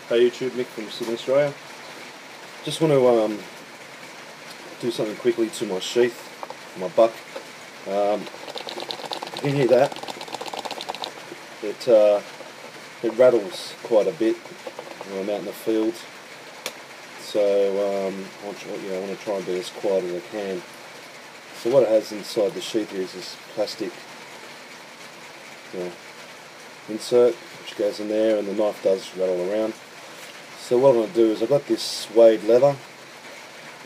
Hey YouTube, Mick from Sydney, Australia. Just want to do something quickly to my sheath, my buck. You can hear that. It rattles quite a bit when I'm out in the field. So I want to try and be as quiet as I can. So what it has inside the sheath here is this plastic insert which goes in there, and the knife does rattle around. So what I'm going to do is I've got this suede leather.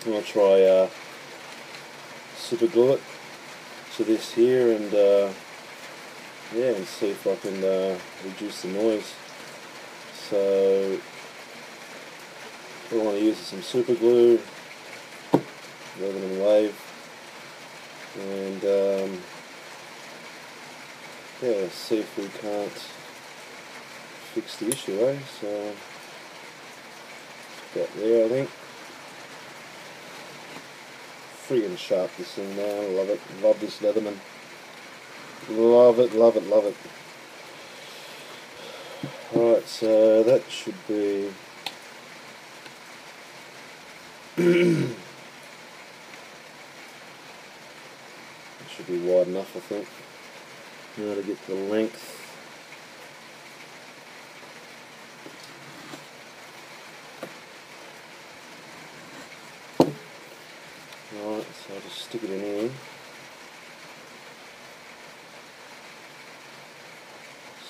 I'm going to try super glue it to this here, and and see if I can reduce the noise. So what I want to use is some super glue, Lebanon wave, and let's see if we can't fix the issue, So got there, I think. Friggin' sharp this thing now, I love it. Love this Leatherman. Love it, love it, love it. Alright, so that should be it should be wide enough, I think. Now to get the length. Alright, so I'll just stick it in here.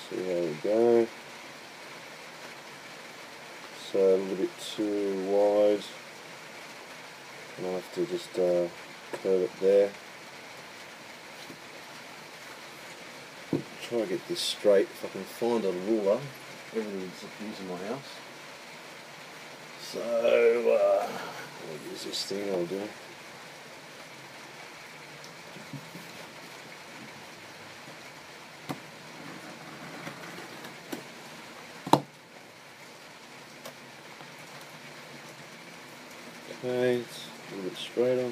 See how we go. So a little bit too wide. And I'll have to just curve it there. Try to get this straight. If I can find a ruler, everything's using my house. So I'll use this thing. I'll do. Okay, it's a little bit straighter.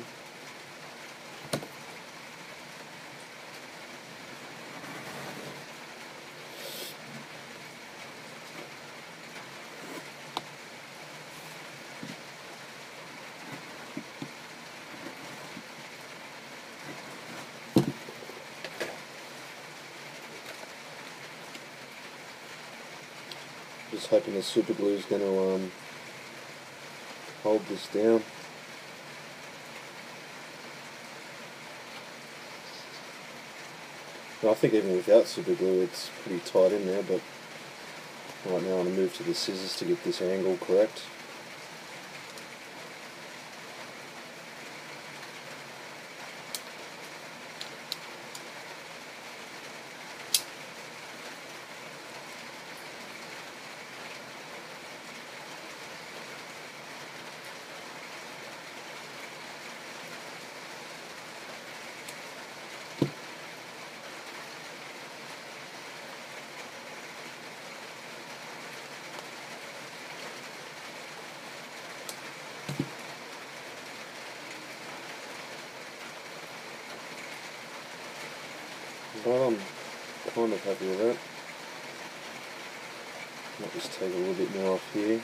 Just hoping the super glue is going to hold this down. I think even without super glue it's pretty tight in there, but right now I'm going to move to the scissors to get this angle correct. Well, I'm kind of happy with that. Might just take a little bit more off here.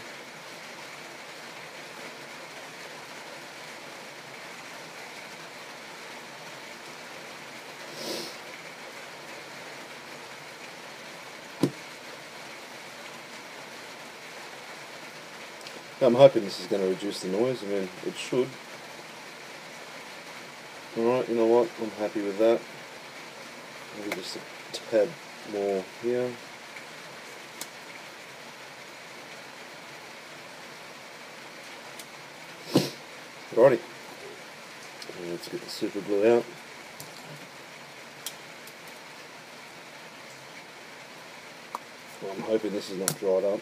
I'm hoping this is going to reduce the noise. I mean, it should. Alright, you know what? I'm happy with that. Maybe just a tad more here. Alrighty. Let's get the super glue out. Well, I'm hoping this is not dried up.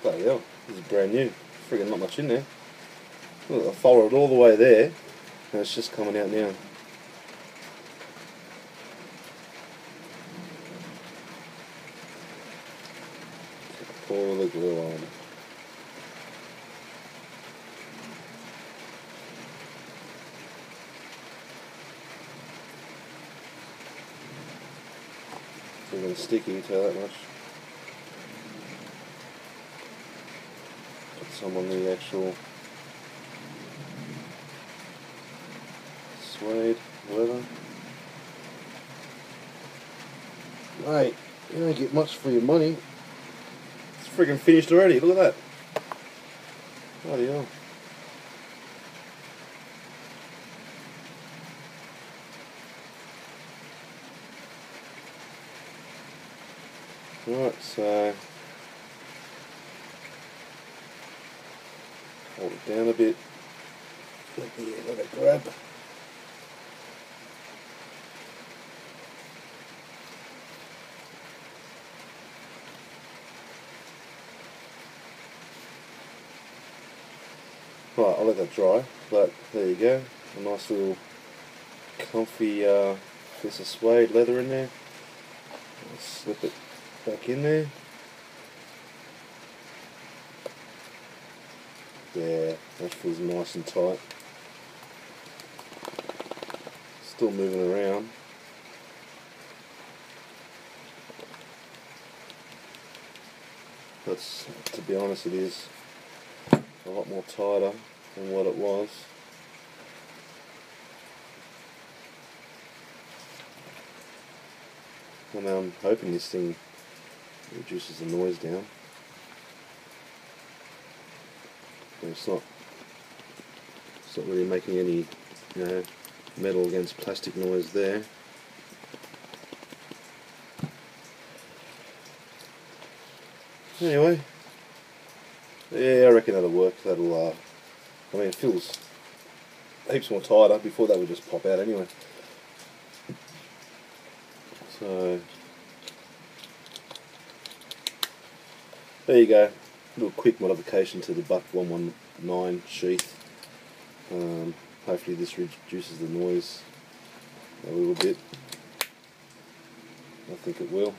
Bloody hell, this is brand new. Friggin' not much in there. Look, I followed it all the way there, and it's just coming out now. pour the glue on. It's even sticky, tell that much. Put some on the actual suede leather. Mate, you don't get much for your money. It's freaking finished already, look at that. Bloody hell. Right, so hold it down a bit. Let it grab. Right, I'll let that dry, but there you go. A nice little comfy piece of suede leather in there. I'll slip it back in there. Yeah, that feels nice and tight. Still moving around. But to be honest, it is a lot more tighter than what it was. And I'm hoping this thing reduces the noise down. And it's not really making any, metal against plastic noise there. Anyway, yeah, I reckon that'll work. That'll, I mean, it feels heaps more tighter. Before that would just pop out anyway. So, there you go. A little quick modification to the Buck 119 sheath. Hopefully this reduces the noise a little bit. I think it will.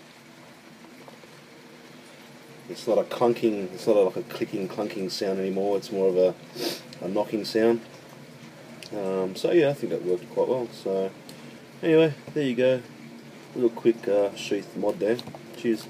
It's not a clunking, it's not like a clicking, clunking sound anymore. It's more of a knocking sound. So yeah, I think that worked quite well. So anyway, there you go. A little quick sheath mod there. Cheers.